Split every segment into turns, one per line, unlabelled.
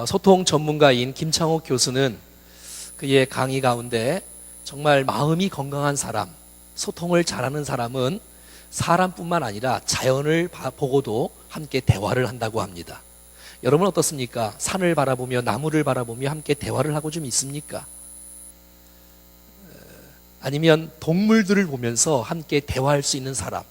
소통 전문가인 김창옥 교수는 그의 강의 가운데 정말 마음이 건강한 사람, 소통을 잘하는 사람은 사람뿐만 아니라 자연을 보고도 함께 대화를 한다고 합니다. 여러분 어떻습니까? 산을 바라보며 나무를 바라보며 함께 대화를 하고 좀 있습니까? 아니면 동물들을 보면서 함께 대화할 수 있는 사람.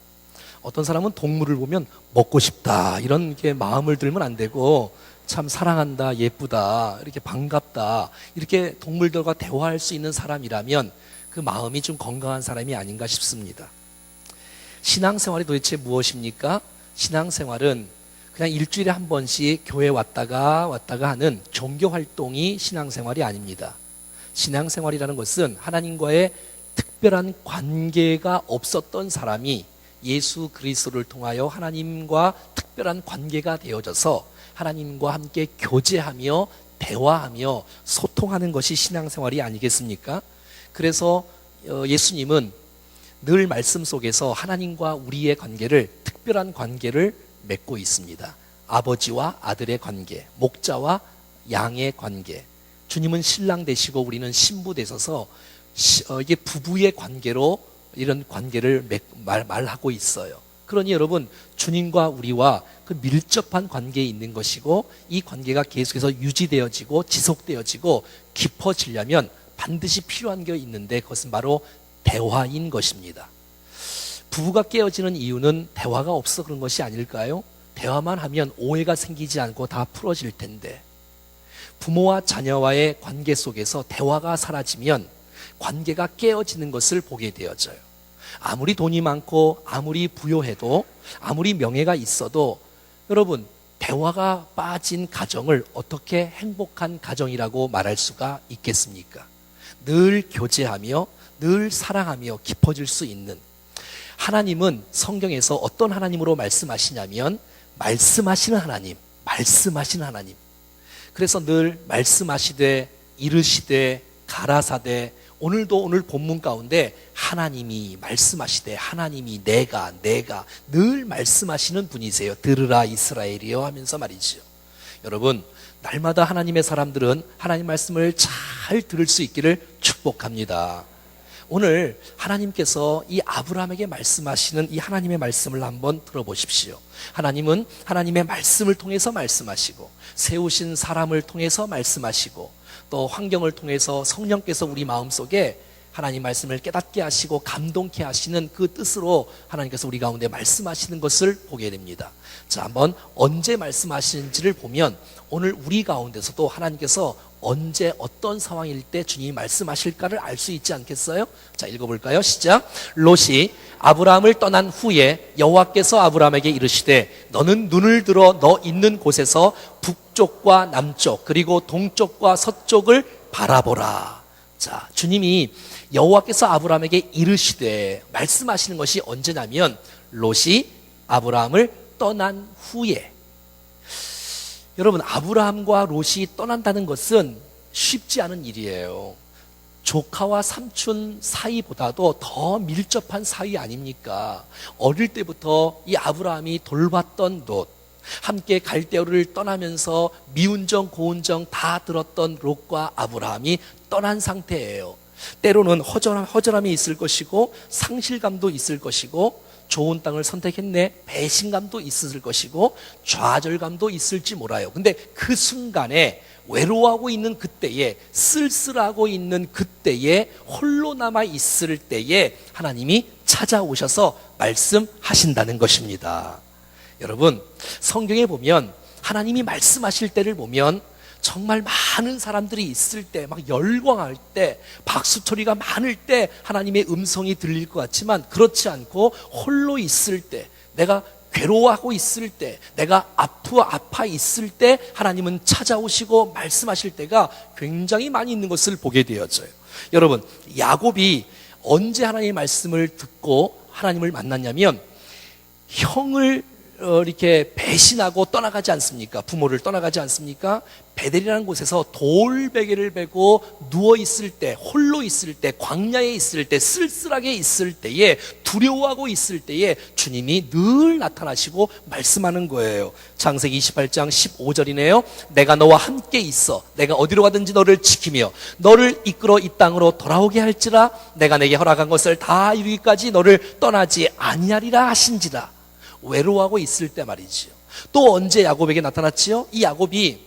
어떤 사람은 동물을 보면 먹고 싶다 이런 게 마음을 들면 안 되고 참 사랑한다, 예쁘다, 이렇게 반갑다 이렇게 동물들과 대화할 수 있는 사람이라면 그 마음이 좀 건강한 사람이 아닌가 싶습니다. 신앙생활이 도대체 무엇입니까? 신앙생활은 그냥 일주일에 한 번씩 교회 왔다가 하는 종교활동이 신앙생활이 아닙니다. 신앙생활이라는 것은 하나님과의 특별한 관계가 없었던 사람이 예수 그리스도를 통하여 하나님과 특별한 관계가 되어져서 하나님과 함께 교제하며 대화하며 소통하는 것이 신앙생활이 아니겠습니까? 그래서 예수님은 늘 말씀 속에서 하나님과 우리의 관계를 특별한 관계를 맺고 있습니다. 아버지와 아들의 관계, 목자와 양의 관계. 주님은 신랑 되시고 우리는 신부 되셔서 이게 부부의 관계로 이런 관계를 말하고 있어요. 그러니 여러분 주님과 우리와 그 밀접한 관계에 있는 것이고 이 관계가 계속해서 유지되어지고 지속되어지고 깊어지려면 반드시 필요한 게 있는데 그것은 바로 대화인 것입니다. 부부가 깨어지는 이유는 대화가 없어 그런 것이 아닐까요? 대화만 하면 오해가 생기지 않고 다 풀어질 텐데 부모와 자녀와의 관계 속에서 대화가 사라지면 관계가 깨어지는 것을 보게 되어져요. 아무리 돈이 많고 아무리 부유해도 아무리 명예가 있어도 여러분 대화가 빠진 가정을 어떻게 행복한 가정이라고 말할 수가 있겠습니까? 늘 교제하며 늘 사랑하며 깊어질 수 있는 하나님은 성경에서 어떤 하나님으로 말씀하시냐면 말씀하시는 하나님, 말씀하시는 하나님. 그래서 늘 말씀하시되 이르시되 가라사대 오늘도 오늘 본문 가운데 하나님이 말씀하시되 하나님이 내가 늘 말씀하시는 분이세요. 들으라 이스라엘이여 하면서 말이죠. 여러분 날마다 하나님의 사람들은 하나님 말씀을 잘 들을 수 있기를 축복합니다. 오늘 하나님께서 이 아브라함에게 말씀하시는 이 하나님의 말씀을 한번 들어보십시오. 하나님은 하나님의 말씀을 통해서 말씀하시고 세우신 사람을 통해서 말씀하시고 또 환경을 통해서 성령께서 우리 마음속에 하나님 말씀을 깨닫게 하시고 감동케 하시는 그 뜻으로 하나님께서 우리 가운데 말씀하시는 것을 보게 됩니다. 자, 한번 언제 말씀하시는지를 보면 오늘 우리 가운데서도 하나님께서 언제 어떤 상황일 때 주님이 말씀하실까를 알 수 있지 않겠어요? 자, 읽어볼까요? 시작. 롯이 아브라함을 떠난 후에 여호와께서 아브라함에게 이르시되 너는 눈을 들어 너 있는 곳에서 북쪽과 남쪽 그리고 동쪽과 서쪽을 바라보라. 자, 주님이 여호와께서 아브라함에게 이르시되 말씀하시는 것이 언제냐면 롯이 아브라함을 떠난 후에. 여러분 아브라함과 롯이 떠난다는 것은 쉽지 않은 일이에요. 조카와 삼촌 사이보다도 더 밀접한 사이 아닙니까? 어릴 때부터 이 아브라함이 돌봤던 롯, 함께 갈대아우를 떠나면서 미운정 고운정 다 들었던 롯과 아브라함이 떠난 상태예요. 때로는 허전함이 있을 것이고 상실감도 있을 것이고 좋은 땅을 선택했네 배신감도 있을 것이고 좌절감도 있을지 몰라요. 근데 그 순간에 외로워하고 있는 그때에 쓸쓸하고 있는 그때에 홀로 남아 있을 때에 하나님이 찾아오셔서 말씀하신다는 것입니다. 여러분 성경에 보면 하나님이 말씀하실 때를 보면 정말 많은 사람들이 있을 때 막 열광할 때 박수소리가 많을 때 하나님의 음성이 들릴 것 같지만 그렇지 않고 홀로 있을 때 내가 괴로워하고 있을 때 내가 아파 있을 때 하나님은 찾아오시고 말씀하실 때가 굉장히 많이 있는 것을 보게 되어져요. 여러분 야곱이 언제 하나님의 말씀을 듣고 하나님을 만났냐면 형을 이렇게 배신하고 떠나가지 않습니까? 부모를 떠나가지 않습니까? 베델이라는 곳에서 돌베개를 베고 누워 있을 때, 홀로 있을 때, 광야에 있을 때, 쓸쓸하게 있을 때에, 두려워하고 있을 때에 주님이 늘 나타나시고 말씀하는 거예요. 창세기 28장 15절이네요. 내가 너와 함께 있어 내가 어디로 가든지 너를 지키며 너를 이끌어 이 땅으로 돌아오게 할지라 내가 내게 허락한 것을 다 이루기까지 너를 떠나지 아니하리라 하신지라. 외로워하고 있을 때 말이지요. 또 언제 야곱에게 나타났지요? 이 야곱이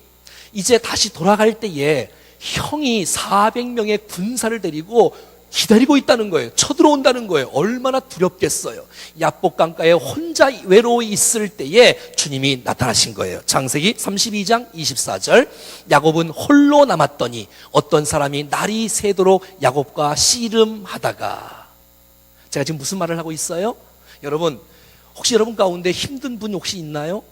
이제 다시 돌아갈 때에 형이 400명의 군사를 데리고 기다리고 있다는 거예요. 쳐들어온다는 거예요. 얼마나 두렵겠어요. 야복 강가에 혼자 외로워 있을 때에 주님이 나타나신 거예요. 창세기 32장 24절. 야곱은 홀로 남았더니 어떤 사람이 날이 새도록 야곱과 씨름하다가. 제가 지금 무슨 말을 하고 있어요? 여러분, 혹시 여러분 가운데 힘든 분 혹시 있나요?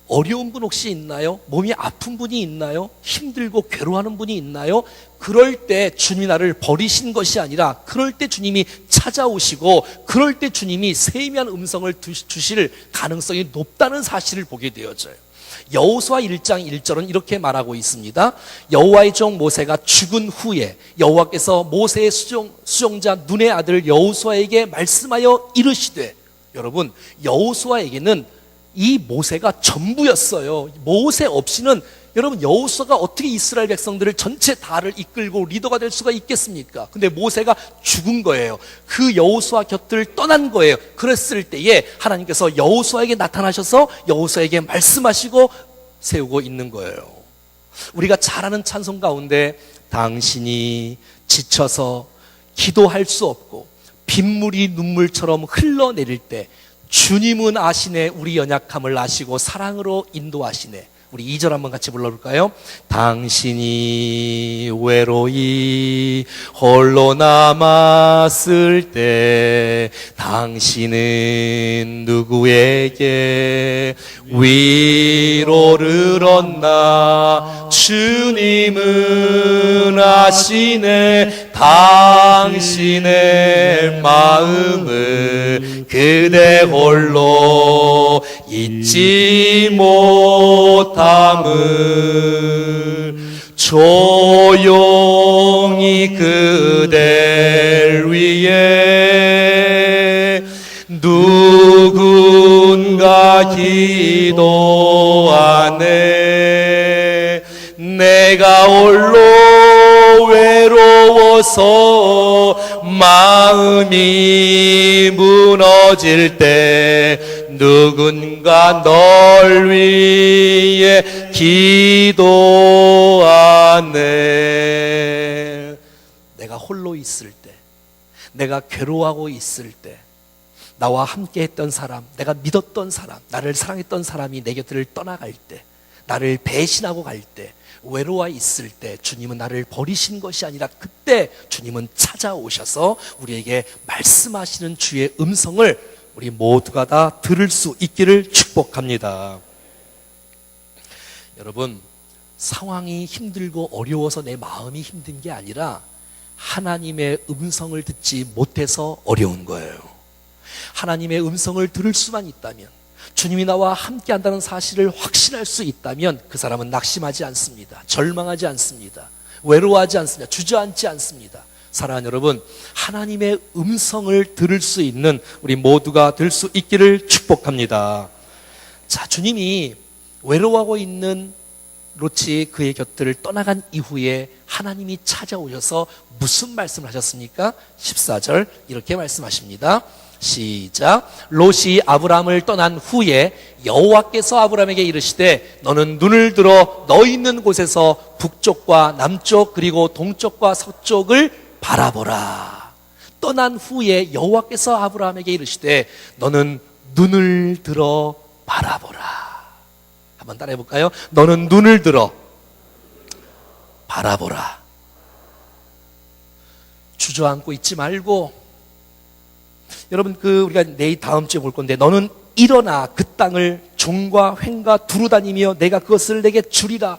어려운 분 혹시 있나요? 몸이 아픈 분이 있나요? 힘들고 괴로워하는 분이 있나요? 그럴 때 주님이 나를 버리신 것이 아니라 그럴 때 주님이 찾아오시고 그럴 때 주님이 세미한 음성을 주실 가능성이 높다는 사실을 보게 되어져요. 여호수아 1장 1절은 이렇게 말하고 있습니다. 여호와의 종 모세가 죽은 후에 여호와께서 모세의 수종자 눈의 아들 여호수아에게 말씀하여 이르시되. 여러분, 여호수아에게는 이 모세가 전부였어요. 모세 없이는 여러분 여호수아가 어떻게 이스라엘 백성들을 전체 다를 이끌고 리더가 될 수가 있겠습니까? 근데 모세가 죽은 거예요. 그 여호수아 곁을 떠난 거예요. 그랬을 때에 하나님께서 여호수아에게 나타나셔서 여호수아에게 말씀하시고 세우고 있는 거예요. 우리가 잘 아는 찬송 가운데 당신이 지쳐서 기도할 수 없고 빗물이 눈물처럼 흘러내릴 때 주님은 아시네. 우리 연약함을 아시고 사랑으로 인도하시네. 우리 2절 한번 같이 불러볼까요? 당신이 외로이 홀로 남았을 때 당신은 누구에게 위로를 얻나. 주님은 아시네. 당신의 마음을 그대 홀로 잊지 못함을 조용히 그댈 위해 누군가 기도하네. 내가 홀로 외로워서 마음이 무너질 때 누군가 널 위해 기도하네. 내가 홀로 있을 때, 내가 괴로워하고 있을 때 나와 함께 했던 사람, 내가 믿었던 사람, 나를 사랑했던 사람이 내 곁을 떠나갈 때, 나를 배신하고 갈 때, 외로워 있을 때 주님은 나를 버리신 것이 아니라 그때 주님은 찾아오셔서 우리에게 말씀하시는 주의 음성을 우리 모두가 다 들을 수 있기를 축복합니다. 여러분, 상황이 힘들고 어려워서 내 마음이 힘든 게 아니라 하나님의 음성을 듣지 못해서 어려운 거예요. 하나님의 음성을 들을 수만 있다면, 주님이 나와 함께 한다는 사실을 확신할 수 있다면 그 사람은 낙심하지 않습니다. 절망하지 않습니다. 외로워하지 않습니다. 주저앉지 않습니다. 사랑하는 여러분, 하나님의 음성을 들을 수 있는 우리 모두가 될 수 있기를 축복합니다. 자, 주님이 외로워하고 있는 롯이 그의 곁을 떠나간 이후에 하나님이 찾아오셔서 무슨 말씀을 하셨습니까? 14절 이렇게 말씀하십니다. 시작. 롯이 아브라함을 떠난 후에 여호와께서 아브라함에게 이르시되 너는 눈을 들어 너 있는 곳에서 북쪽과 남쪽 그리고 동쪽과 서쪽을 바라보라. 떠난 후에 여호와께서 아브라함에게 이르시되 너는 눈을 들어 바라보라. 한번 따라해 볼까요? 너는 눈을 들어 바라보라. 주저앉고 있지 말고, 여러분 우리가 내일 다음 주에 볼 건데, 너는 일어나 그 땅을 종과 횡과 두루 다니며 내가 그것을 내게 주리라.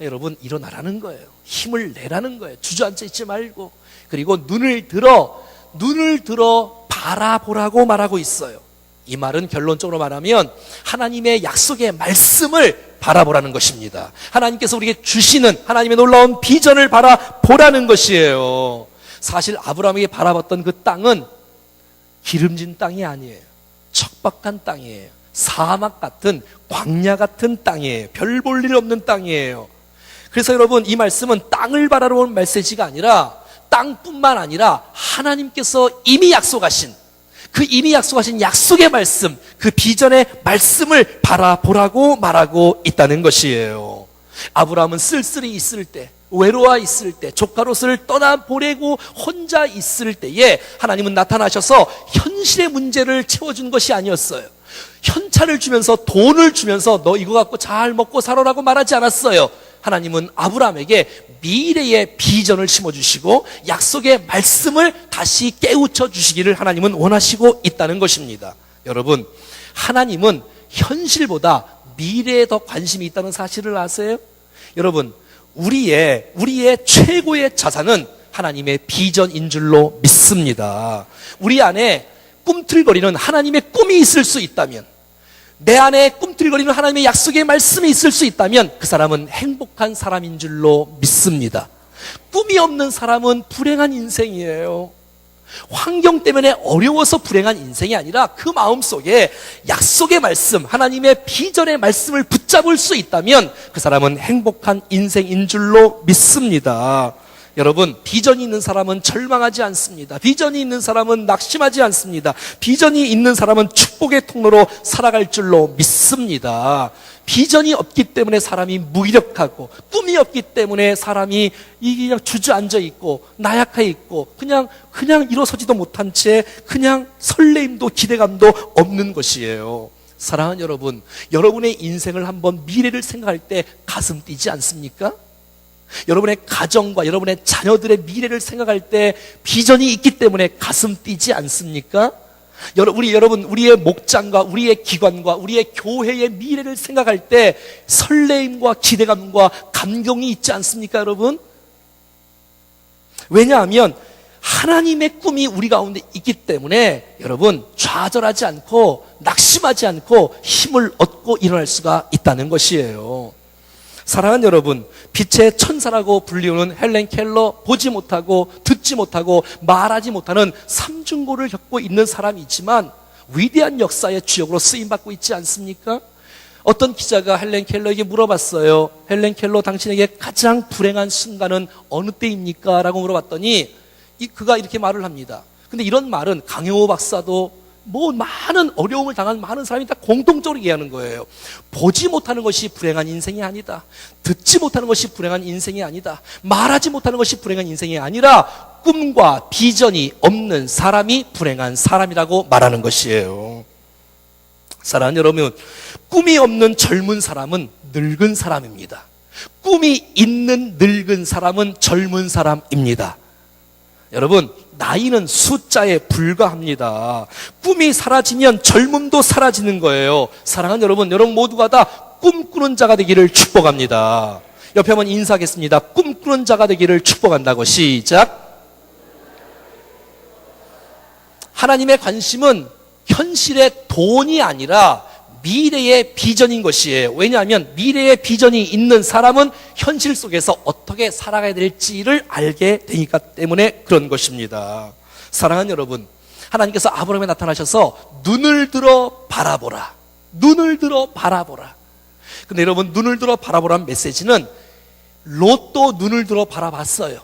여러분, 일어나라는 거예요. 힘을 내라는 거예요. 주저앉아 있지 말고. 그리고 눈을 들어 바라보라고 말하고 있어요. 이 말은 결론적으로 말하면 하나님의 약속의 말씀을 바라보라는 것입니다. 하나님께서 우리에게 주시는 하나님의 놀라운 비전을 바라보라는 것이에요. 사실 아브라함에게 바라봤던 그 땅은 기름진 땅이 아니에요. 척박한 땅이에요. 사막 같은, 광야 같은 땅이에요. 별 볼 일 없는 땅이에요. 그래서 여러분, 이 말씀은 땅을 바라보는 메시지가 아니라 땅뿐만 아니라 하나님께서 이미 약속하신 그 이미 약속하신 약속의 말씀, 그 비전의 말씀을 바라보라고 말하고 있다는 것이에요. 아브라함은 쓸쓸히 있을 때, 외로워 있을 때, 조카롯을 떠나보내고 혼자 있을 때에 하나님은 나타나셔서 현실의 문제를 채워준 것이 아니었어요. 현찰을 주면서, 돈을 주면서 너 이거 갖고 잘 먹고 살아라고 말하지 않았어요. 하나님은 아브라함에게 미래의 비전을 심어주시고 약속의 말씀을 다시 깨우쳐 주시기를 하나님은 원하시고 있다는 것입니다. 여러분, 하나님은 현실보다 미래에 더 관심이 있다는 사실을 아세요? 여러분, 우리의 최고의 자산은 하나님의 비전인 줄로 믿습니다. 우리 안에 꿈틀거리는 하나님의 꿈이 있을 수 있다면, 내 안에 꿈틀거리는 하나님의 약속의 말씀이 있을 수 있다면 그 사람은 행복한 사람인 줄로 믿습니다. 꿈이 없는 사람은 불행한 인생이에요. 환경 때문에 어려워서 불행한 인생이 아니라 그 마음속에 약속의 말씀, 하나님의 비전의 말씀을 붙잡을 수 있다면 그 사람은 행복한 인생인 줄로 믿습니다. 여러분, 비전이 있는 사람은 절망하지 않습니다. 비전이 있는 사람은 낙심하지 않습니다. 비전이 있는 사람은 축복의 통로로 살아갈 줄로 믿습니다. 비전이 없기 때문에 사람이 무기력하고, 꿈이 없기 때문에 사람이 그냥 주저앉아 있고 나약해 있고 그냥 일어서지도 못한 채 그냥 설레임도 기대감도 없는 것이에요. 사랑하는 여러분, 여러분의 인생을 한번 미래를 생각할 때 가슴 뛰지 않습니까? 여러분의 가정과 여러분의 자녀들의 미래를 생각할 때 비전이 있기 때문에 가슴 뛰지 않습니까? 여러분, 우리의 목장과 우리의 기관과 우리의 교회의 미래를 생각할 때 설레임과 기대감과 감동이 있지 않습니까, 여러분? 왜냐하면 하나님의 꿈이 우리 가운데 있기 때문에 여러분, 좌절하지 않고 낙심하지 않고 힘을 얻고 일어날 수가 있다는 것이에요. 사랑하는 여러분, 빛의 천사라고 불리우는 헬렌 켈러, 보지 못하고 듣지 못하고 말하지 못하는 삼중고를 겪고 있는 사람이 있지만 위대한 역사의 주역으로 쓰임받고 있지 않습니까? 어떤 기자가 헬렌 켈러에게 물어봤어요. 헬렌 켈러, 당신에게 가장 불행한 순간은 어느 때입니까? 라고 물어봤더니 그가 이렇게 말을 합니다. 근데 이런 말은 강영호 박사도 많은 어려움을 당한 많은 사람이 다 공통적으로 얘기하는 거예요. 보지 못하는 것이 불행한 인생이 아니다. 듣지 못하는 것이 불행한 인생이 아니다. 말하지 못하는 것이 불행한 인생이 아니라 꿈과 비전이 없는 사람이 불행한 사람이라고 말하는 것이에요. 사랑하는 여러분, 꿈이 없는 젊은 사람은 늙은 사람입니다. 꿈이 있는 늙은 사람은 젊은 사람입니다. 여러분, 나이는 숫자에 불과합니다. 꿈이 사라지면 젊음도 사라지는 거예요. 사랑하는 여러분, 여러분 모두가 다 꿈꾸는 자가 되기를 축복합니다. 옆에 한번 인사하겠습니다. 꿈꾸는 자가 되기를 축복한다고. 시작. 하나님의 관심은 현실의 돈이 아니라 미래의 비전인 것이에요. 왜냐하면 미래의 비전이 있는 사람은 현실 속에서 어떻게 살아가야 될지를 알게 되니까 때문에 그런 것입니다. 사랑하는 여러분, 하나님께서 아브라함에 나타나셔서 눈을 들어 바라보라. 눈을 들어 바라보라. 근데 여러분, 눈을 들어 바라보라는 메시지는 롯도 눈을 들어 바라봤어요.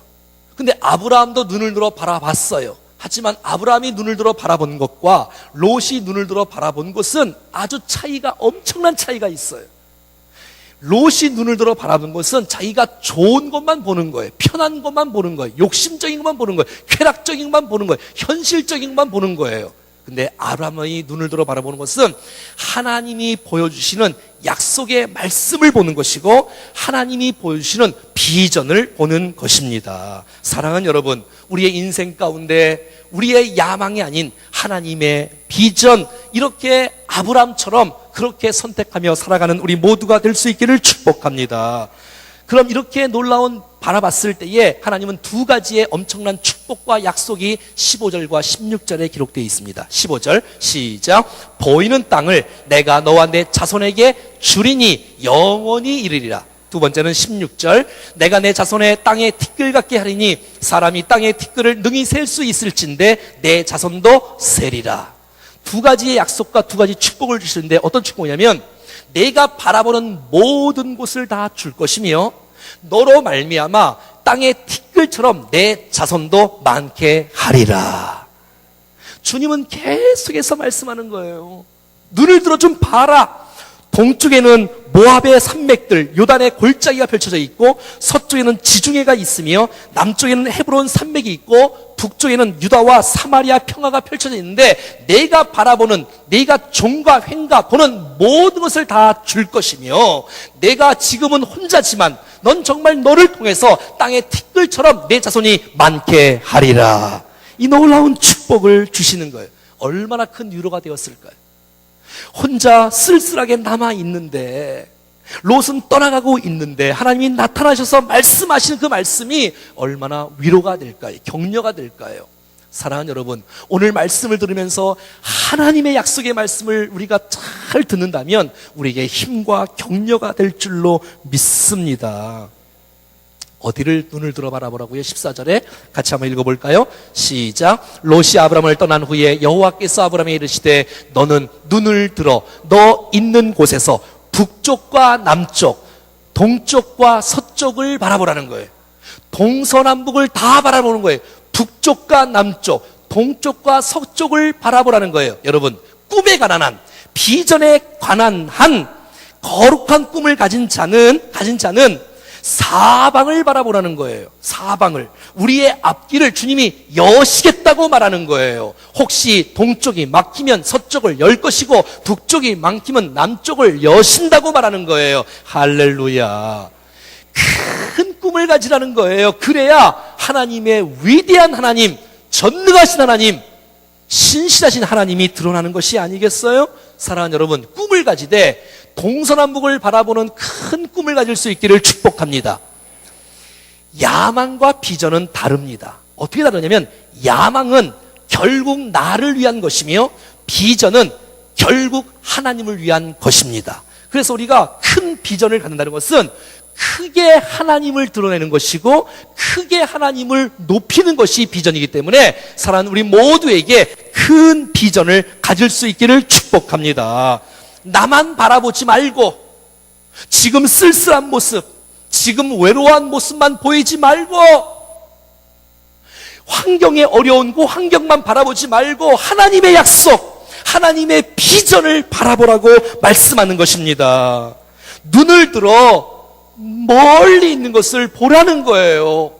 근데 아브라함도 눈을 들어 바라봤어요. 하지만 아브라함이 눈을 들어 바라본 것과 롯이 눈을 들어 바라본 것은 아주 엄청난 차이가 있어요. 롯이 눈을 들어 바라본 것은 자기가 좋은 것만 보는 거예요. 편한 것만 보는 거예요. 욕심적인 것만 보는 거예요. 쾌락적인 것만 보는 거예요. 현실적인 것만 보는 거예요. 근데 아브라함이 눈을 들어 바라보는 것은 하나님이 보여주시는 약속의 말씀을 보는 것이고 하나님이 보여주시는 비전을 보는 것입니다. 사랑하는 여러분, 우리의 인생 가운데 우리의 야망이 아닌 하나님의 비전, 이렇게 아브라함처럼 그렇게 선택하며 살아가는 우리 모두가 될 수 있기를 축복합니다. 그럼 이렇게 놀라운 바라봤을 때에 하나님은 두 가지의 엄청난 축복과 약속이 15절과 16절에 기록되어 있습니다. 15절 시작. 보이는 땅을 내가 너와 내 자손에게 주리니 영원히 이르리라. 두 번째는 16절. 내가 내 자손의 땅에 티끌 같게 하리니 사람이 땅의 티끌을 능히 셀 수 있을진데 내 자손도 세리라. 두 가지의 약속과 두 가지 축복을 주시는데 어떤 축복이냐면 내가 바라보는 모든 곳을 다 줄 것이며 너로 말미암아 땅의 티끌처럼 내 자손도 많게 하리라. 주님은 계속해서 말씀하는 거예요. 눈을 들어 좀 봐라. 동쪽에는 모압의 산맥들, 요단의 골짜기가 펼쳐져 있고 서쪽에는 지중해가 있으며 남쪽에는 헤브론 산맥이 있고 북쪽에는 유다와 사마리아 평화가 펼쳐져 있는데 내가 바라보는, 내가 종과 횡과 보는 모든 것을 다 줄 것이며 내가 지금은 혼자지만 넌 정말 너를 통해서 땅의 티끌처럼 내 자손이 많게 하리라. 이 놀라운 축복을 주시는 거예요. 얼마나 큰 위로가 되었을까요? 혼자 쓸쓸하게 남아있는데 롯은 떠나가고 있는데 하나님이 나타나셔서 말씀하시는 그 말씀이 얼마나 위로가 될까요? 격려가 될까요? 사랑하는 여러분, 오늘 말씀을 들으면서 하나님의 약속의 말씀을 우리가 잘 듣는다면 우리에게 힘과 격려가 될 줄로 믿습니다. 어디를 눈을 들어 바라보라고요? 14절에 같이 한번 읽어볼까요? 시작. 롯이 아브람을 떠난 후에 여호와께서 아브람에게 이르시되 너는 눈을 들어 너 있는 곳에서 북쪽과 남쪽, 동쪽과 서쪽을 바라보라는 거예요. 동서남북을 다 바라보는 거예요. 북쪽과 남쪽, 동쪽과 서쪽을 바라보라는 거예요. 여러분, 꿈에 관한 한, 비전에 관한 한 거룩한 꿈을 가진 자는 사방을 바라보라는 거예요. 사방을. 우리의 앞길을 주님이 여시겠다고 말하는 거예요. 혹시 동쪽이 막히면 서쪽을 열 것이고 북쪽이 막히면 남쪽을 여신다고 말하는 거예요. 할렐루야. 큰 꿈을 가지라는 거예요. 그래야 하나님의 위대한 하나님, 전능하신 하나님, 신실하신 하나님이 드러나는 것이 아니겠어요? 사랑하는 여러분, 꿈을 가지되 동서남북을 바라보는 큰 꿈을 가질 수 있기를 축복합니다. 야망과 비전은 다릅니다. 어떻게 다르냐면 야망은 결국 나를 위한 것이며 비전은 결국 하나님을 위한 것입니다. 그래서 우리가 큰 비전을 갖는다는 것은 크게 하나님을 드러내는 것이고 크게 하나님을 높이는 것이 비전이기 때문에 사랑하는 우리 모두에게 큰 비전을 가질 수 있기를 축복합니다. 나만 바라보지 말고 지금 쓸쓸한 모습, 지금 외로운 모습만 보이지 말고 환경에 어려운 그 환경만 바라보지 말고 하나님의 약속, 하나님의 비전을 바라보라고 말씀하는 것입니다. 눈을 들어 멀리 있는 것을 보라는 거예요.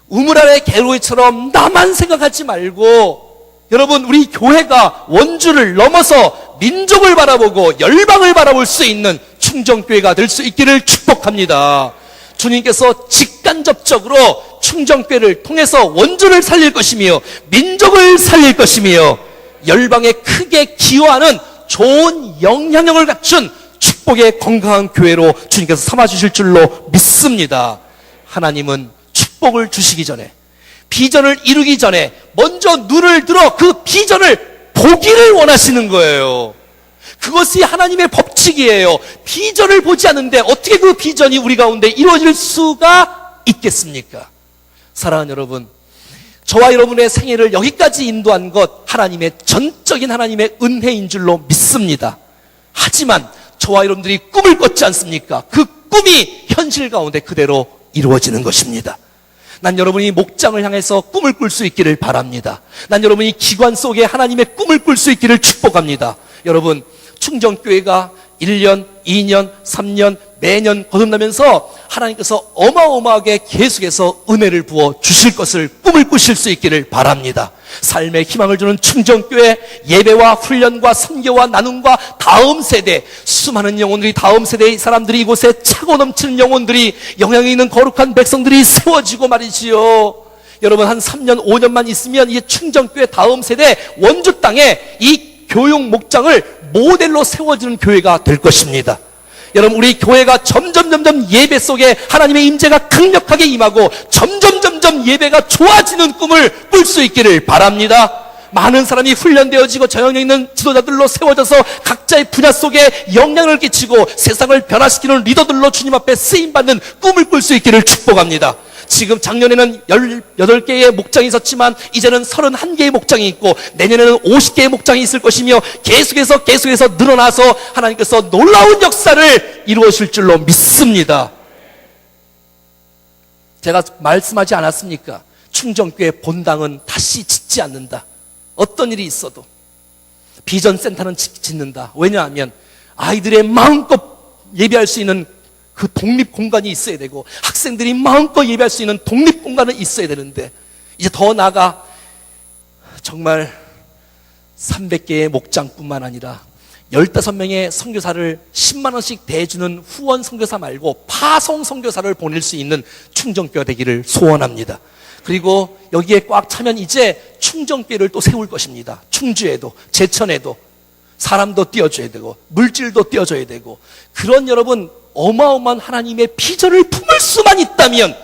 우물 아래 개로이처럼 나만 생각하지 말고 여러분, 우리 교회가 원주를 넘어서 민족을 바라보고 열방을 바라볼 수 있는 충정교회가 될 수 있기를 축복합니다. 주님께서 직간접적으로 충정교회를 통해서 원주를 살릴 것이며 민족을 살릴 것이며 열방에 크게 기여하는 좋은 영향력을 갖춘 축복의 건강한 교회로 주님께서 삼아주실 줄로 믿습니다. 하나님은 축복을 주시기 전에, 비전을 이루기 전에 먼저 눈을 들어 그 비전을 보기를 원하시는 거예요. 그것이 하나님의 법칙이에요. 비전을 보지 않는데 어떻게 그 비전이 우리 가운데 이루어질 수가 있겠습니까? 사랑하는 여러분, 저와 여러분의 생애를 여기까지 인도한 것 하나님의 전적인 하나님의 은혜인 줄로 믿습니다. 하지만 저와 여러분들이 꿈을 꿨지 않습니까? 그 꿈이 현실 가운데 그대로 이루어지는 것입니다. 난 여러분이 목장을 향해서 꿈을 꿀 수 있기를 바랍니다. 난 여러분이 기관 속에 하나님의 꿈을 꿀 수 있기를 축복합니다. 여러분, 충정교회가 1년, 2년, 3년 매년 거듭나면서 하나님께서 어마어마하게 계속해서 은혜를 부어 주실 것을 꿈을 꾸실 수 있기를 바랍니다. 삶의 희망을 주는 충정교회, 예배와 훈련과 선교와 나눔과 다음 세대, 수많은 영혼들이, 다음 세대의 사람들이, 이곳에 차고 넘치는 영혼들이, 영향이 있는 거룩한 백성들이 세워지고 말이지요. 여러분, 한 3년, 5년만 있으면 이 충정교회 다음 세대 원주 땅에 이 교육 목장을 모델로 세워지는 교회가 될 것입니다. 여러분, 우리 교회가 점점 예배 속에 하나님의 임재가 강력하게 임하고 점점 예배가 좋아지는 꿈을 꿀 수 있기를 바랍니다. 많은 사람이 훈련되어지고 저영력 있는 지도자들로 세워져서 각자의 분야 속에 영향을 끼치고 세상을 변화시키는 리더들로 주님 앞에 쓰임받는 꿈을 꿀 수 있기를 축복합니다. 지금 작년에는 18개의 목장이 있었지만 이제는 31개의 목장이 있고 내년에는 50개의 목장이 있을 것이며 계속해서 늘어나서 하나님께서 놀라운 역사를 이루어질 줄로 믿습니다. 제가 말씀하지 않았습니까? 충정교회 본당은 다시 짓지 않는다. 어떤 일이 있어도 비전센터는 짓는다. 왜냐하면 아이들의 마음껏 예배할 수 있는 그 독립 공간이 있어야 되고 학생들이 마음껏 예배할 수 있는 독립 공간은 있어야 되는데 이제 더 나아가 정말 300개의 목장뿐만 아니라 15명의 선교사를 10만 원씩 대주는 후원 선교사 말고 파송 선교사를 보낼 수 있는 충정교회가 되기를 소원합니다. 그리고 여기에 꽉 차면 이제 충정교회를 또 세울 것입니다. 충주에도 제천에도 사람도 띄워줘야 되고 물질도 띄워줘야 되고 그런 여러분 어마어마한 하나님의 비전을 품을 수만 있다면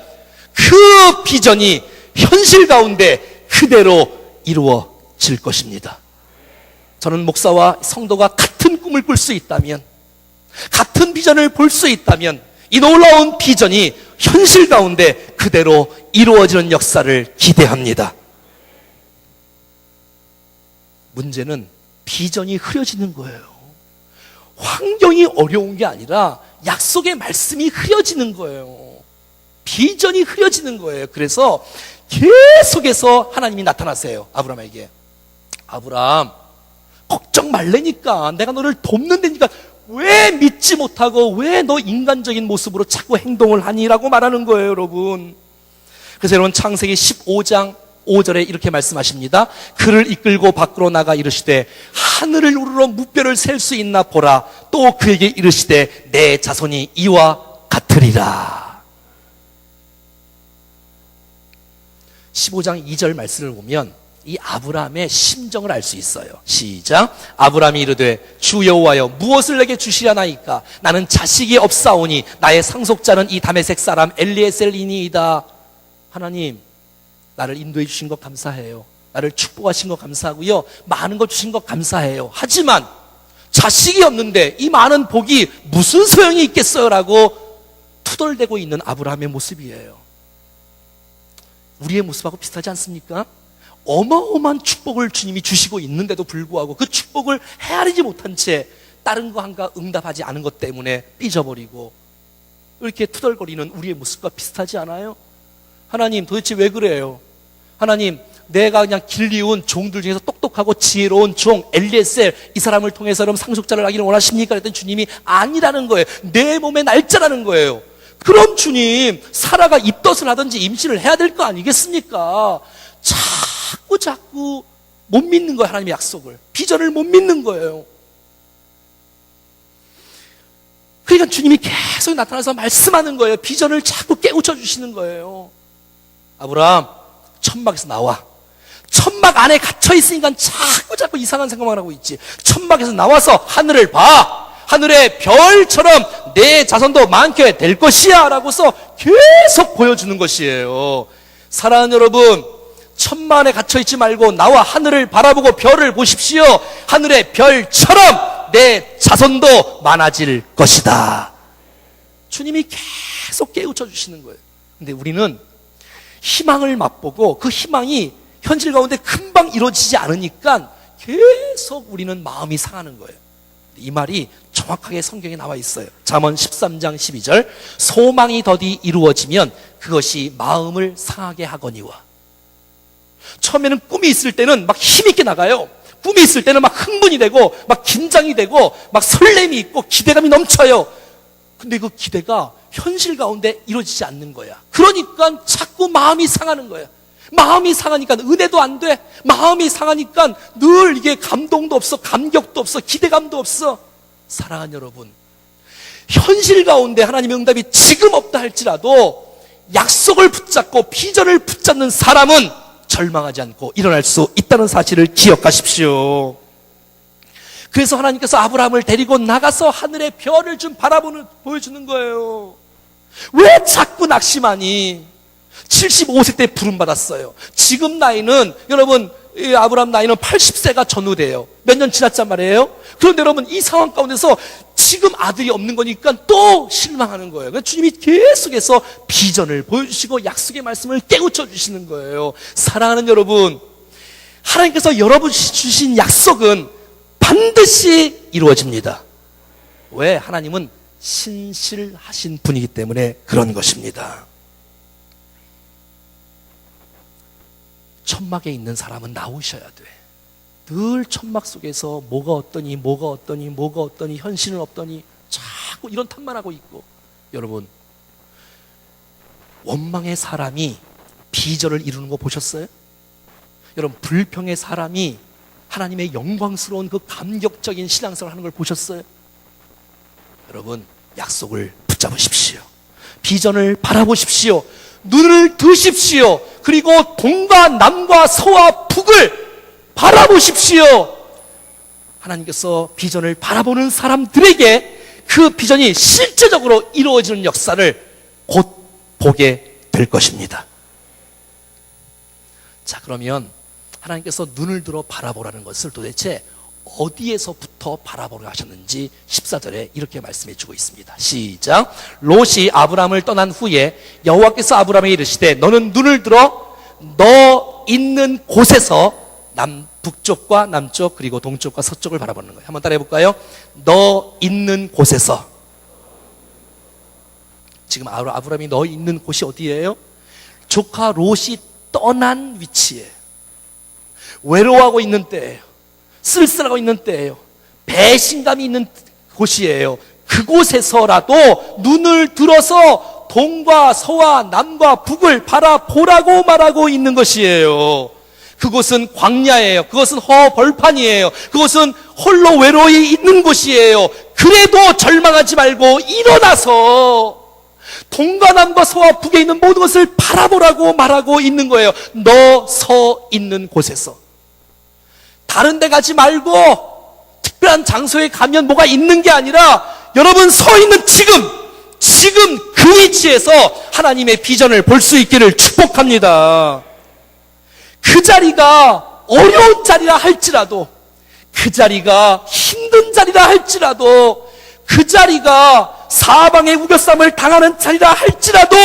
그 비전이 현실 가운데 그대로 이루어질 것입니다. 저는 목사와 성도가 같은 꿈을 꿀 수 있다면, 같은 비전을 볼 수 있다면 이 놀라운 비전이 현실 가운데 그대로 이루어지는 역사를 기대합니다. 문제는 비전이 흐려지는 거예요. 환경이 어려운 게 아니라 약속의 말씀이 흐려지는 거예요. 비전이 흐려지는 거예요. 그래서 계속해서 하나님이 나타나세요. 아브라함에게. 아브라함, 걱정 말라니까. 내가 너를 돕는 데니까 왜 믿지 못하고 왜 너 인간적인 모습으로 자꾸 행동을 하니? 라고 말하는 거예요, 여러분. 그래서 여러분 창세기 15장 5절에 이렇게 말씀하십니다. 그를 이끌고 밖으로 나가 이르시되 하늘을 우러러 무뼈를 셀 수 있나 보라. 또 그에게 이르시되 내 자손이 이와 같으리라. 15장 2절 말씀을 보면 이 아브라함의 심정을 알 수 있어요. 시작. 아브라함이 이르되 주 여호와여 무엇을 내게 주시려나이까? 나는 자식이 없사오니 나의 상속자는 이 다메섹 사람 엘리에셀이니이다. 하나님, 나를 인도해 주신 것 감사해요. 나를 축복하신 것 감사하고요. 많은 것 주신 것 감사해요. 하지만 자식이 없는데 이 많은 복이 무슨 소용이 있겠어요? 라고 투덜대고 있는 아브라함의 모습이에요. 우리의 모습하고 비슷하지 않습니까? 어마어마한 축복을 주님이 주시고 있는데도 불구하고 그 축복을 헤아리지 못한 채 다른 거 한가 응답하지 않은 것 때문에 삐져버리고 이렇게 투덜거리는 우리의 모습과 비슷하지 않아요? 하나님, 도대체 왜 그래요? 하나님, 내가 그냥 길리운 종들 중에서 똑똑하고 지혜로운 종 엘리에셀, 이 사람을 통해서 그럼 상속자를 하기를 원하십니까? 그랬더니 주님이 아니라는 거예요. 내 몸의 날짜라는 거예요. 그럼 주님, 사라가 입덧을 하든지 임신을 해야 될 거 아니겠습니까? 자꾸 못 믿는 거예요. 하나님의 약속을, 비전을 못 믿는 거예요. 그러니까 주님이 계속 나타나서 말씀하는 거예요. 비전을 자꾸 깨우쳐 주시는 거예요. 아브라함, 천막에서 나와. 천막 안에 갇혀 있으니까 자꾸 이상한 생각만 하고 있지. 천막에서 나와서 하늘을 봐. 하늘의 별처럼 내 자손도 많게 될 것이야 라고서 계속 보여주는 것이에요. 사랑하는 여러분, 천막 안에 갇혀 있지 말고 나와 하늘을 바라보고 별을 보십시오. 하늘의 별처럼 내 자손도 많아질 것이다. 주님이 계속 깨우쳐 주시는 거예요. 근데 우리는 희망을 맛보고 그 희망이 현실 가운데 금방 이루어지지 않으니까 계속 우리는 마음이 상하는 거예요. 이 말이 정확하게 성경에 나와 있어요. 잠언 13장 12절. 소망이 더디 이루어지면 그것이 마음을 상하게 하거니와. 처음에는 꿈이 있을 때는 막 힘있게 나가요. 꿈이 있을 때는 막 흥분이 되고 막 긴장이 되고 막 설렘이 있고 기대감이 넘쳐요. 근데 그 기대가 현실 가운데 이루어지지 않는 거야. 그러니까 자꾸 마음이 상하는 거야. 마음이 상하니까 은혜도 안 돼. 마음이 상하니까 늘 이게 감동도 없어, 감격도 없어, 기대감도 없어. 사랑하는 여러분, 현실 가운데 하나님의 응답이 지금 없다 할지라도 약속을 붙잡고 비전을 붙잡는 사람은 절망하지 않고 일어날 수 있다는 사실을 기억하십시오. 그래서 하나님께서 아브라함을 데리고 나가서 하늘의 별을 좀 보여주는 거예요. 왜 자꾸 낙심하니? 75세 때 부름받았어요. 지금 나이는, 여러분, 아브라함 나이는 80세가 전후돼요. 몇 년 지났단 말이에요. 그런데 여러분, 이 상황 가운데서 지금 아들이 없는 거니까 또 실망하는 거예요. 그래서 주님이 계속해서 비전을 보여주시고 약속의 말씀을 깨우쳐 주시는 거예요. 사랑하는 여러분, 하나님께서 여러분 주신 약속은 반드시 이루어집니다. 왜? 하나님은 신실하신 분이기 때문에 그런 것입니다. 천막에 있는 사람은 나오셔야 돼. 늘 천막 속에서 뭐가 어떠니 현실은 없더니 자꾸 이런 탓만 하고 있고. 여러분, 원망의 사람이 비전을 이루는 거 보셨어요? 여러분, 불평의 사람이 하나님의 영광스러운 그 감격적인 신앙생활을 하는 걸 보셨어요? 여러분, 약속을 붙잡으십시오. 비전을 바라보십시오. 눈을 드십시오. 그리고 동과 남과 서와 북을 바라보십시오. 하나님께서 비전을 바라보는 사람들에게 그 비전이 실제적으로 이루어지는 역사를 곧 보게 될 것입니다. 자, 그러면 하나님께서 눈을 들어 바라보라는 것을 도대체 어디에서부터 바라보려 하셨는지 14절에 이렇게 말씀해 주고 있습니다. 시작. 롯이 아브라함을 떠난 후에 여호와께서 아브라함에게 이르시되 너는 눈을 들어 너 있는 곳에서 북쪽과 남쪽 그리고 동쪽과 서쪽을 바라보는 거예요. 한번 따라해 볼까요? 너 있는 곳에서. 지금 아브라함이 너 있는 곳이 어디예요? 조카 롯이 떠난 위치에 외로워하고 있는 때예요. 쓸쓸하고 있는 때예요. 배신감이 있는 곳이에요. 그곳에서라도 눈을 들어서 동과 서와 남과 북을 바라보라고 말하고 있는 것이에요. 그곳은 광야예요. 그것은 허벌판이에요. 그것은 홀로 외로이 있는 곳이에요. 그래도 절망하지 말고 일어나서 동과 남과 서와 북에 있는 모든 것을 바라보라고 말하고 있는 거예요. 너 서 있는 곳에서. 다른 데 가지 말고 특별한 장소에 가면 뭐가 있는 게 아니라 여러분 서 있는 지금 그 위치에서 하나님의 비전을 볼 수 있기를 축복합니다. 그 자리가 어려운 자리라 할지라도, 그 자리가 힘든 자리라 할지라도, 그 자리가 사방의 우겨쌈을 당하는 자리라 할지라도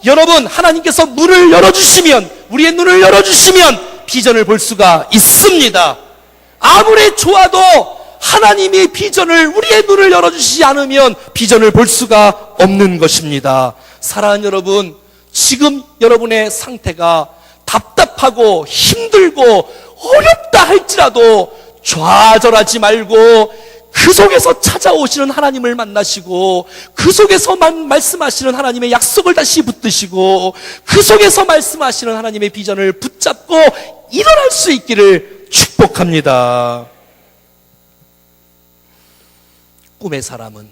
여러분 하나님께서 문을 열어주시면, 우리의 눈을 열어주시면 비전을 볼 수가 있습니다. 아무리 좋아도 하나님이 비전을, 우리의 눈을 열어주시지 않으면 비전을 볼 수가 없는 것입니다. 사랑하는 여러분, 지금 여러분의 상태가 답답하고 힘들고 어렵다 할지라도 좌절하지 말고 그 속에서 찾아오시는 하나님을 만나시고 그 속에서만 말씀하시는 하나님의 약속을 다시 붙드시고 그 속에서 말씀하시는 하나님의 비전을 붙잡고 일어날 수 있기를 축복합니다. 꿈의 사람은,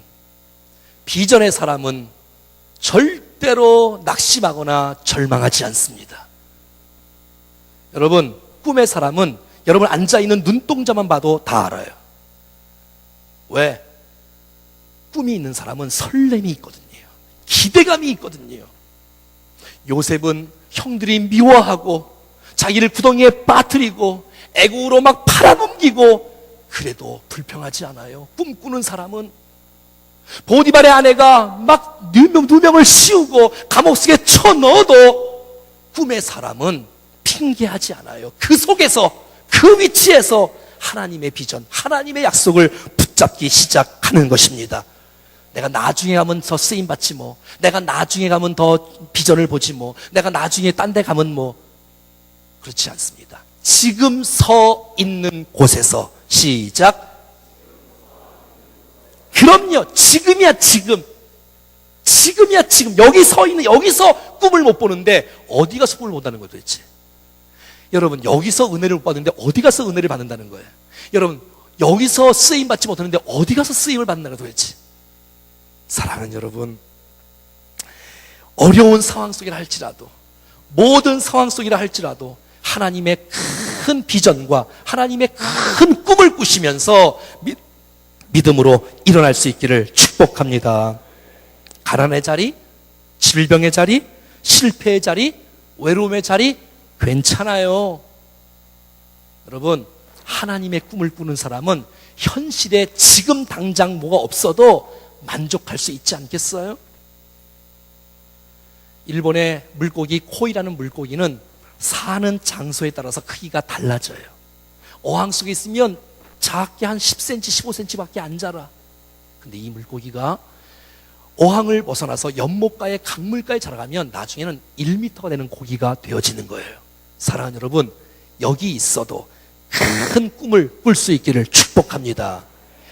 비전의 사람은 절대로 낙심하거나 절망하지 않습니다. 여러분, 꿈의 사람은 여러분 앉아있는 눈동자만 봐도 다 알아요. 왜? 꿈이 있는 사람은 설렘이 있거든요. 기대감이 있거든요. 요셉은 형들이 미워하고 자기를 구덩이에 빠뜨리고 애국으로 막 팔아넘기고 그래도 불평하지 않아요. 꿈꾸는 사람은 보디발의 아내가 막 누명을 씌우고 감옥 속에 쳐넣어도 꿈의 사람은 핑계하지 않아요. 그 속에서, 그 위치에서 하나님의 비전, 하나님의 약속을 붙잡기 시작하는 것입니다. 내가 나중에 가면 더 쓰임받지 뭐, 내가 나중에 가면 더 비전을 보지 뭐, 내가 나중에 딴 데 가면 뭐, 그렇지 않습니다. 지금 서 있는 곳에서. 시작. 그럼요, 지금이야 지금. 지금이야 지금. 여기 서 있는, 여기서 꿈을 못 보는데 어디 가서 꿈을 본다는 거예요 도대체? 여러분, 여기서 은혜를 못 받는데 어디 가서 은혜를 받는다는 거예요? 여러분, 여기서 쓰임 받지 못하는데 어디 가서 쓰임을 받는다는 거예요 도대체? 사랑하는 여러분, 어려운 상황 속이라 할지라도, 모든 상황 속이라 할지라도 하나님의 큰 비전과 하나님의 큰 꿈을 꾸시면서 믿음으로 일어날 수 있기를 축복합니다. 가난의 자리, 질병의 자리, 실패의 자리, 외로움의 자리 괜찮아요. 여러분, 하나님의 꿈을 꾸는 사람은 현실에 지금 당장 뭐가 없어도 만족할 수 있지 않겠어요? 일본의 물고기 코이라는 물고기는 사는 장소에 따라서 크기가 달라져요. 어항 속에 있으면 작게 한 10cm, 15cm밖에 안 자라. 근데 이 물고기가 어항을 벗어나서 연못가에 강물가에 자라가면 나중에는 1m가 되는 고기가 되어지는 거예요. 사랑하는 여러분, 여기 있어도 큰 꿈을 꿀 수 있기를 축복합니다.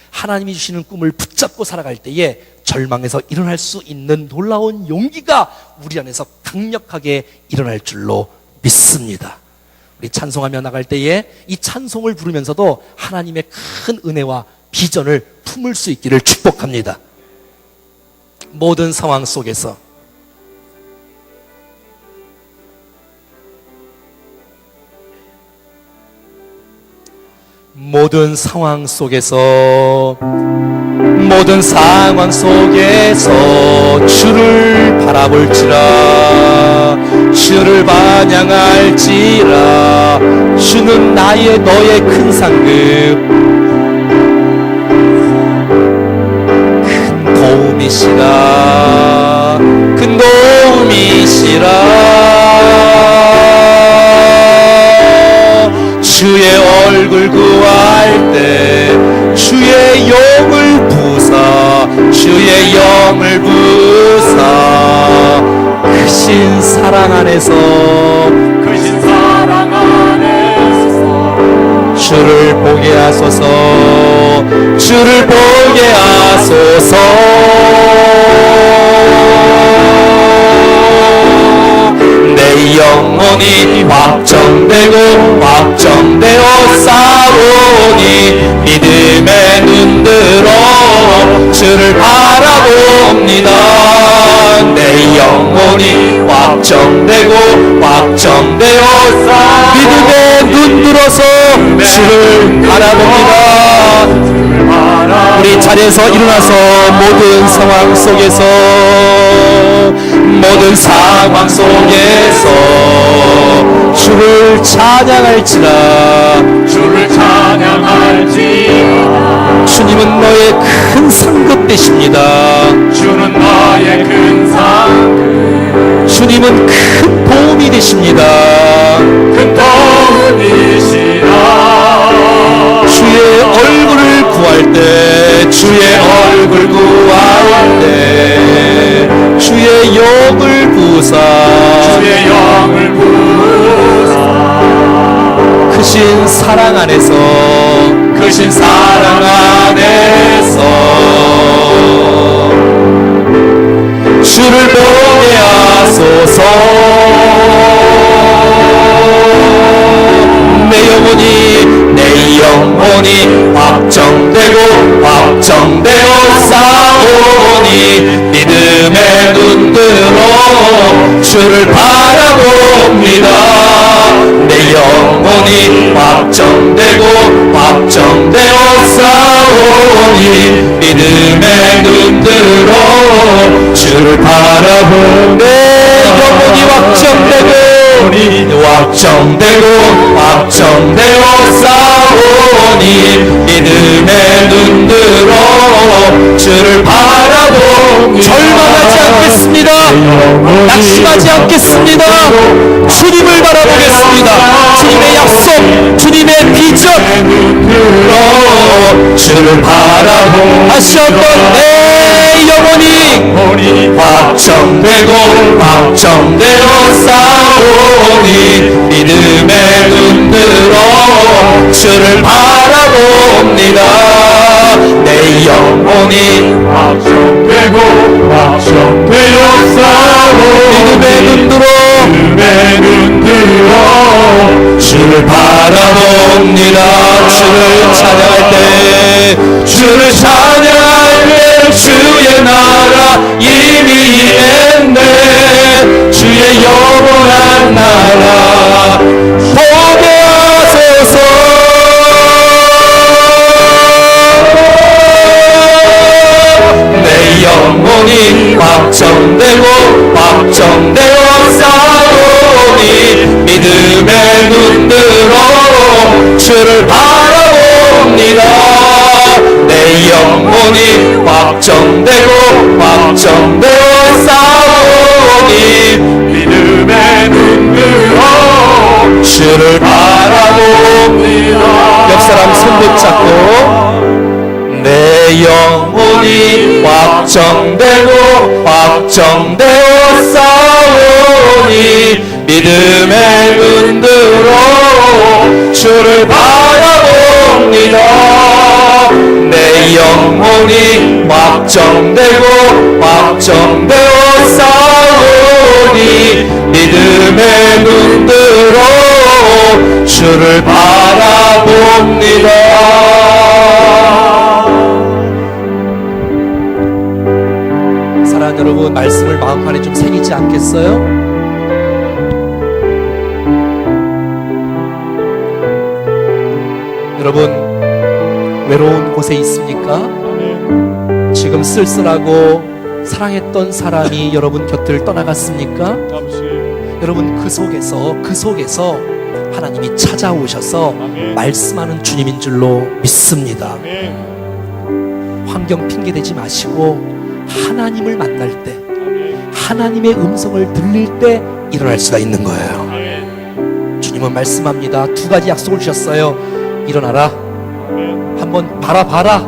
하나님이 주시는 꿈을 붙잡고 살아갈 때에 절망에서 일어날 수 있는 놀라운 용기가 우리 안에서 강력하게 일어날 줄로 믿습니다. 우리 찬송하며 나갈 때에 이 찬송을 부르면서도 하나님의 큰 은혜와 비전을 품을 수 있기를 축복합니다. 모든 상황 속에서 모든 상황 속에서 주를 바라볼지라 주를 반양할지라 주는 너의 큰 상급 큰 도움이시라 주의 얼굴 구할 때 주의 영을 부사 크신 사랑 안에서 주를 보게 하소서 내 영혼이 확정되어 싸우니 믿음의 눈들어 주를 바라봅니다. 내 영혼이 확정되어 믿음의 눈들어서 주를 바라봅니다. 우리 자리에서 일어나서 모든 상황 속에서 주를 찬양할지라 주님은 너의 큰 상급 되십니다. 주님은 큰 도움이 되십니다. 주의 얼굴을 구할 때 주의 영을 부사 크신 사랑 안에서 주를 보게 하소서. 내 영혼이 확정되어 싸우니 믿음의 눈들어 주를 바라봅니다. 내 영혼이 확정되어 싸우니 믿음의 눈들어 주를 바라봅니다. 내 영혼이 확정되어 싸우니 믿음의 눈들어 주를 바라봅니다. 절망하지 않겠습니다. 낙심하지 않겠습니다. 주님을 바라보겠습니다. 주님의 약속, 주님의 비전 주를 바라보시었던 내 영혼이 확정되어 싸우니 믿음의 눈들어 주를 바라봅니다. 내 영혼이 확정되어 싸우니 믿음의 눈들어 주를 바라봅니다. 주를 찬양할 때 주의 나라 이미 임했네. 주의 영원한 나라 보게 하소서. 확정되고 확정되어 싸우니 믿음의 눈으로 주를 바라봅니다. 내 영혼이 확정되고 확정되어 싸우니 믿음의 눈으로 주를 바라봅니다. 옆사람 손 붙잡고 내 영혼이 확정되고 확정되어 싸우니 믿음의 눈으로 주를 바라봅니다. 내 영혼이 확정되고 확정되어 싸우니 믿음의 눈으로 주를 바라봅니다. 사랑하는 여러분, 말씀을 마음 안에 좀 새기지 않겠어요? 여러분, 외로운 곳에 있습니까? 지금 쓸쓸하고 사랑했던 사람이 여러분 곁을 떠나갔습니까? 여러분, 그 속에서 하나님이 찾아오셔서 말씀하는 주님인 줄로 믿습니다. 환경 핑계대지 마시고 하나님을 만날 때, 하나님의 음성을 들릴 때 일어날 수가 있는 거예요. 주님은 말씀합니다. 두 가지 약속을 주셨어요. 일어나라, 한번 바라봐라.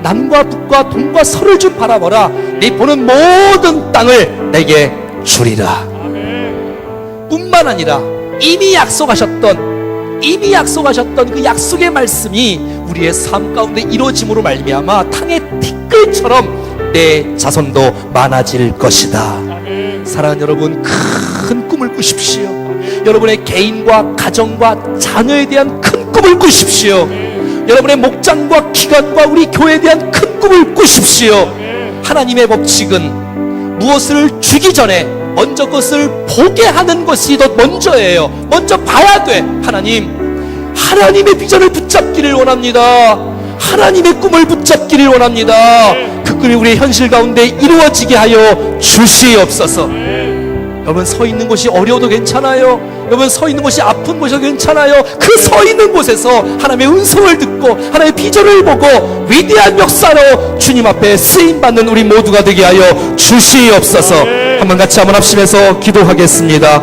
남과 북과 동과 서를 좀 바라봐라. 네 보는 모든 땅을 내게 주리라. 뿐만 아니라 이미 약속하셨던 그 약속의 말씀이 우리의 삶 가운데 이루어짐으로 말미암아 탕의 티끌처럼 내 자손도 많아질 것이다. 사랑하는 여러분, 큰 꿈을 꾸십시오. 여러분의 개인과 가정과 자녀에 대한 큰 꿈을 꾸십시오. 여러분의 목장과 기관과 우리 교회에 대한 큰 꿈을 꾸십시오. 하나님의 법칙은 무엇을 주기 전에 먼저 그것을 보게 하는 것이 더 먼저예요. 먼저 봐야 돼. 하나님의 비전을 붙잡기를 원합니다. 하나님의 꿈을 붙잡기를 원합니다. 그 꿈이 우리의 현실 가운데 이루어지게 하여 주시옵소서. 여러분, 서 있는 곳이 어려워도 괜찮아요. 여러분, 서 있는 곳이 아픈 곳이 괜찮아요. 그 서 있는 곳에서 하나님의 음성을 듣고 하나님의 비전을 보고 위대한 역사로 주님 앞에 쓰임받는 우리 모두가 되게 하여 주시옵소서. 한번 같이 한번 합심해서 기도하겠습니다.